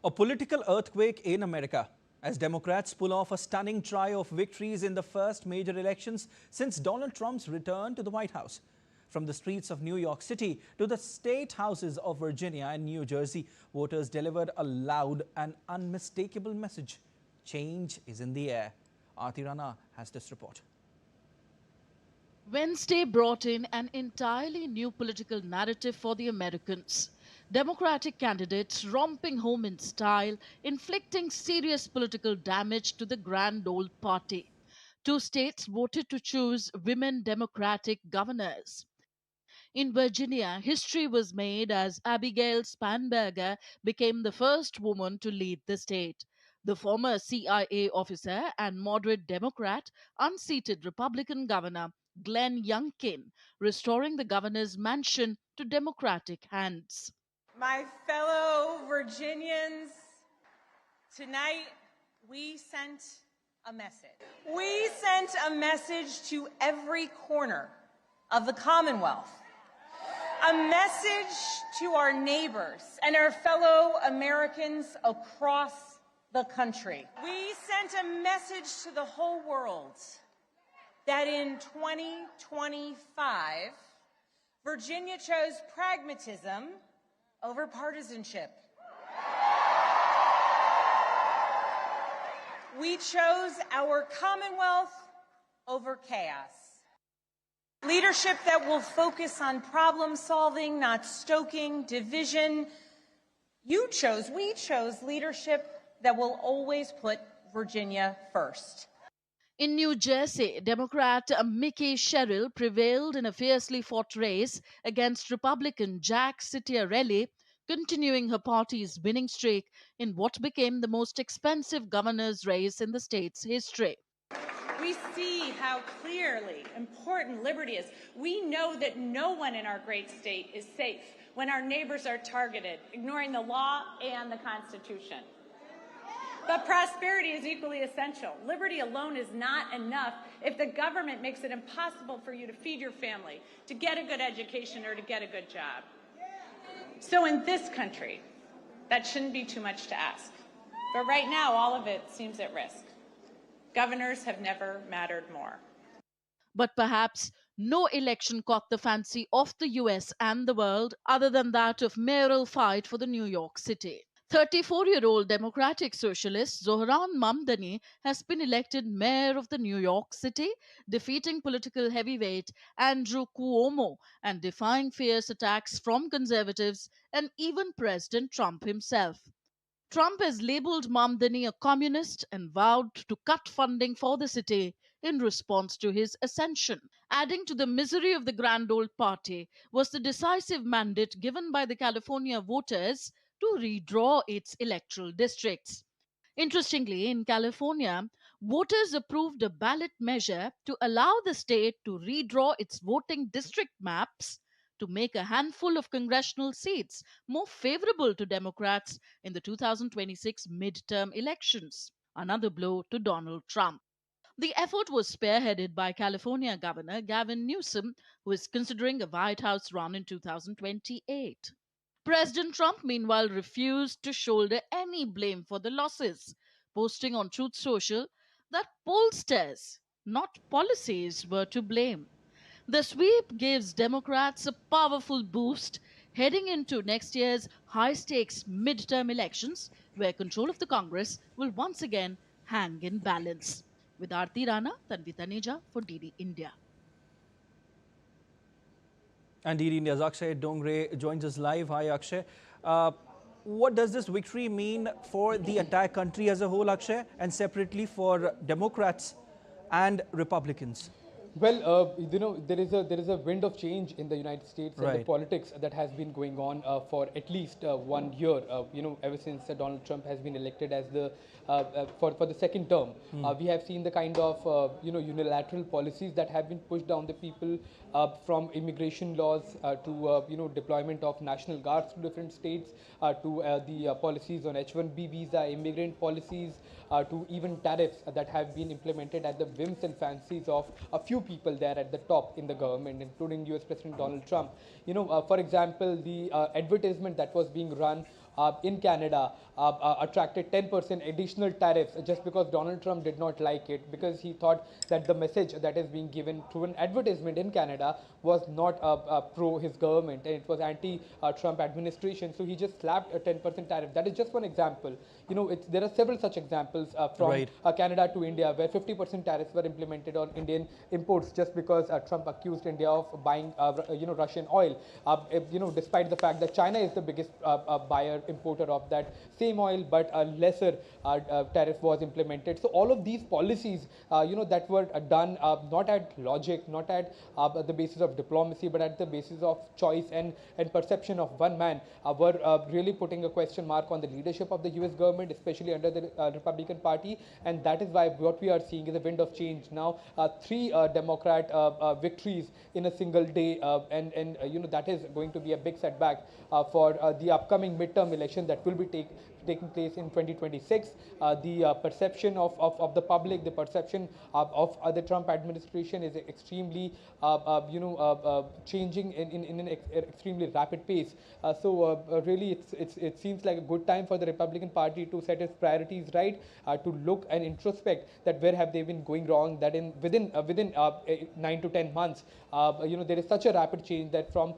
A political earthquake in America as Democrats pull off a stunning trio of victories in the first major elections since Donald Trump's return to the White House. From the streets of New York City to the state houses of Virginia and New Jersey, voters delivered a loud and unmistakable message. Change is in the air. Aarti Rana has this report. Wednesday brought in an entirely new political narrative for the Americans. Democratic candidates romping home in style, inflicting serious political damage to the grand old party. 2 states voted to choose women Democratic governors. In Virginia, history was made as Abigail Spanberger became the first woman to lead the state. The former CIA officer and moderate Democrat unseated Republican Governor Glenn Youngkin, restoring the governor's mansion to Democratic hands. My fellow Virginians, tonight we sent a message. We sent a message to every corner of the Commonwealth. A message to our neighbors and our fellow Americans across the country. We sent a message to the whole world that in 2025, Virginia chose pragmatism over partisanship. We chose our Commonwealth over chaos. Leadership that will focus on problem solving, not stoking division. We chose leadership that will always put Virginia first. In New Jersey, Democrat Mickey Sherrill prevailed in a fiercely fought race against Republican Jack Ciattarelli, continuing her party's winning streak in what became the most expensive governor's race in the state's history. We see how clearly important liberty is. We know that no one in our great state is safe when our neighbors are targeted, ignoring the law and the Constitution. But prosperity is equally essential. Liberty alone is not enough if the government makes it impossible for you to feed your family, to get a good education, or to get a good job. So in this country, that shouldn't be too much to ask. But right now, all of it seems at risk. Governors have never mattered more. But perhaps no election caught the fancy of the US and the world other than that of mayoral fight for the New York City. 34-year-old Democratic Socialist Dwight Mamdani has been elected mayor of the New York City, defeating political heavyweight Andrew Cuomo and defying fierce attacks from conservatives and even President Trump himself. Trump has labeled Mamdani a communist and vowed to cut funding for the city in response to his ascension. Adding to the misery of the grand old party was the decisive mandate given by the California voters to redraw its electoral districts. Interestingly, in California, voters approved a ballot measure to allow the state to redraw its voting district maps to make a handful of congressional seats more favorable to Democrats in the 2026 midterm elections, another blow to Donald Trump. The effort was spearheaded by California Governor Gavin Newsom, who is considering a White House run in 2028. President Trump, meanwhile, refused to shoulder any blame for the losses, posting on Truth Social that pollsters, not policies, were to blame. The sweep gives Democrats a powerful boost heading into next year's high-stakes midterm elections, where control of the Congress will once again hang in balance. With Aarti Rana, Tanvi Taneja for DD India. And DD India's Akshay Dongre joins us live. Hi, Akshay. What does this victory mean for the entire country as a whole, Akshay, and separately for Democrats and Republicans? Well, there is a wind of change in the United States and the politics that has been going on for at least 1 year. Ever since Donald Trump has been elected as the for the second term, we have seen the kind of unilateral policies that have been pushed down the people, from immigration laws to deployment of national guards to different states, to the policies on H-1B visa, immigrant policies, to even tariffs that have been implemented at the whims and fancies of a few people there at the top in the government, including US President Donald Trump. For example, the advertisement that was being run in Canada attracted 10% additional tariffs just because Donald Trump did not like it, because he thought that the message that is being given through an advertisement in Canada was not pro his government, and it was anti-Trump administration. So he just slapped a 10% tariff. That is just one example. You know, there are several such examples from Canada to India, where 50% tariffs were implemented on Indian imports just because Trump accused India of buying Russian oil. Despite the fact that China is the biggest buyer importer of that same oil, but a lesser tariff was implemented. So all of these policies that were done not at logic, not at the basis of diplomacy, but at the basis of choice and perception of one man, were really putting a question mark on the leadership of the US government, especially under the Republican Party. And that is why what we are seeing is a wind of change now. 3 Democrat victories in a single day, and that is going to be a big setback for the upcoming midterm election that will be taking place in 2026. The perception of the public, the perception of the Trump administration is extremely changing in an extremely rapid pace. Really it seems like a good time for the Republican Party to set its priorities right, to look and introspect that where have they been going wrong, that within 9 to 10 months there is such a rapid change that from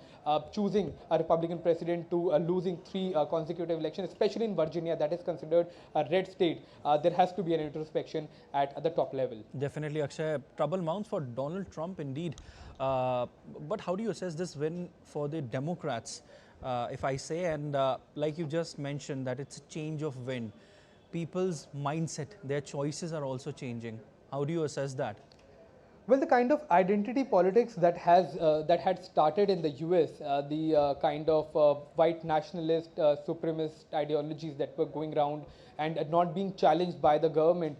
choosing a Republican president to losing 3 consecutive elections, especially in Virginia, that is considered a red state. There has to be an introspection at the top level. Definitely, Akshay. Trouble mounts for Donald Trump indeed. But how do you assess this win for the Democrats, if I say, and like you just mentioned, that it's a change of wind. People's mindset, their choices are also changing. How do you assess that? Well, the kind of identity politics that had started in the US, the kind of white nationalist, supremacist ideologies that were going around and not being challenged by the government,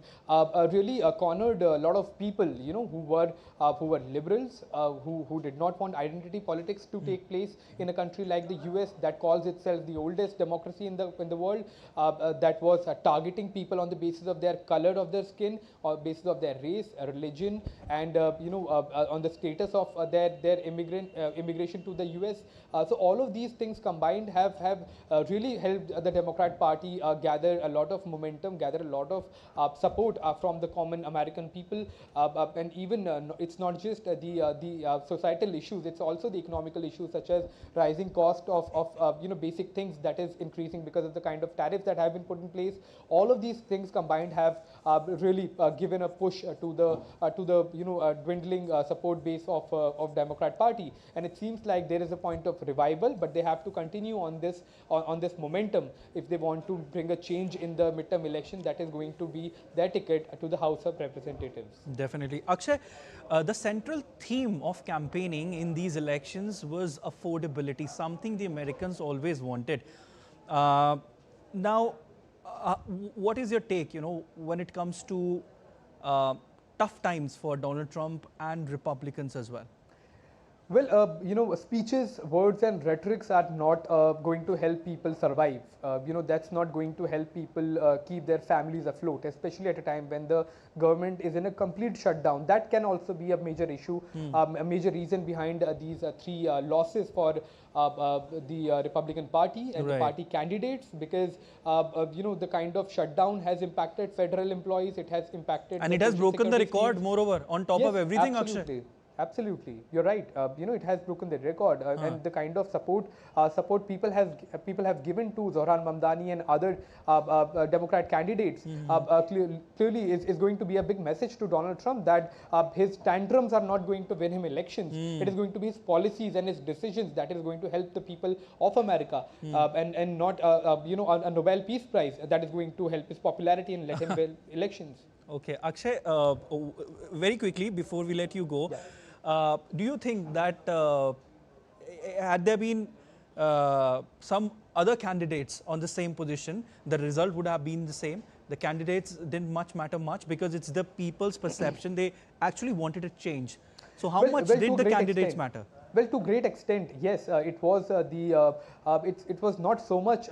really cornered a lot of people, who were liberals, who did not want identity politics to take place in a country like the US that calls itself the oldest democracy in the world, that was targeting people on the basis of their color of their skin, or basis of their race, religion, and on the status of their immigration to the US. So all of these things combined have really helped the Democrat Party gather a lot of momentum, gather a lot of support from the common American people, and even it's not just the societal issues, it's also the economical issues, such as rising cost of basic things that is increasing because of the kind of tariffs that have been put in place. All of these things combined have really given a push to the dwindling support base of Democrat Party, and it seems like there is a point of revival, but they have to continue on this momentum if they want to bring a change in the midterm election that is going to be their ticket to the House of Representatives. Definitely. Akshay, the central theme of campaigning in these elections was affordability, something the Americans always wanted. Now, what is your take, when it comes to tough times for Donald Trump and Republicans as well? Well, speeches, words and rhetorics are not going to help people survive. That's not going to help people keep their families afloat, especially at a time when the government is in a complete shutdown. That can also be a major issue, a major reason behind these 3 losses for the Republican Party and the party candidates, because the kind of shutdown has impacted federal employees, it has impacted, and it has broken the record, moreover, on top of everything. Absolutely. Akshay. Absolutely, you're right. It has broken the record, and the kind of support people have given to Zohran Mamdani and other Democrat candidates clearly is going to be a big message to Donald Trump that his tantrums are not going to win him elections. It is going to be his policies and his decisions that is going to help the people of America, and not a Nobel Peace Prize that is going to help his popularity and let him win elections. Okay, Akshay, very quickly before we let you go. Do you think that had there been some other candidates on the same position, the result would have been the same? The candidates didn't matter much because it's the people's perception. They actually wanted a change. So how much did the candidates matter? Well, to great extent, yes. It was it was not so much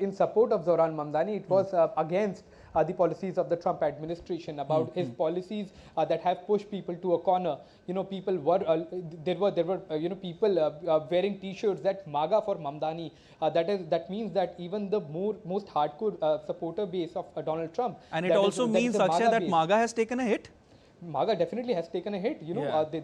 in support of Zohran Mamdani. It was against the policies of the Trump administration, about his policies that have pushed people to a corner. People were there were people wearing T-shirts that MAGA for Mamdani. That means that even the most hardcore supporter base of Donald Trump. And it also means, Akshay, that MAGA has taken a hit. MAGA definitely has taken a hit.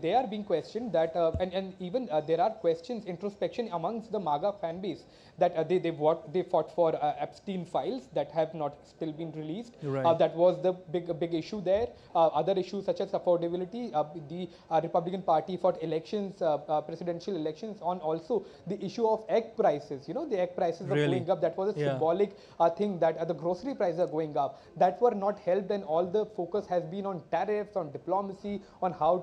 They are being questioned that, and even there are questions, introspection amongst the MAGA fan base that they fought for Epstein files that have not still been released. Right. That was the big issue there. Other issues such as affordability. The Republican Party fought elections, presidential elections on also the issue of egg prices. The egg prices are going up. That was a symbolic thing, that the grocery prices are going up. That were not helped, and all the focus has been on tariffs, on diplomacy, on how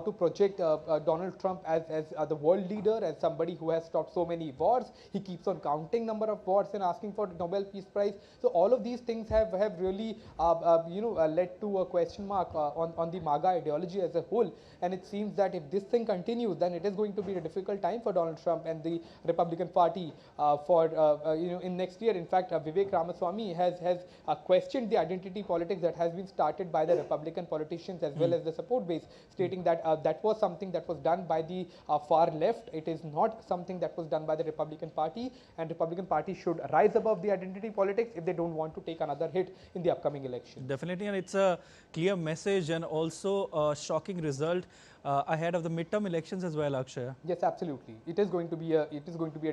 to project Donald Trump as the world leader, as somebody who has stopped so many wars. He keeps on counting number of wars and asking for the Nobel Peace Prize. So all of these things have really led to a question mark on the MAGA ideology as a whole. And it seems that if this thing continues, then it is going to be a difficult time for Donald Trump and the Republican Party in next year. In fact, Vivek Ramaswamy has questioned the identity politics that has been started by the Republican politicians as well as the support base, stating that that was something that was done by the far left. It is not something that was done by the Republican Party, and Republican Party should rise above the identity politics if they don't want to take another hit in the upcoming election. Definitely, and it's a clear message and also a shocking result ahead of the midterm elections as well, Akshay. Yes, absolutely. It is going to be a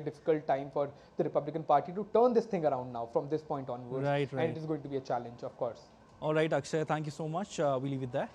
difficult time for the Republican Party to turn this thing around now from this point onwards. Right. And it is going to be a challenge, of course. All right, Akshay, thank you so much. We leave it there.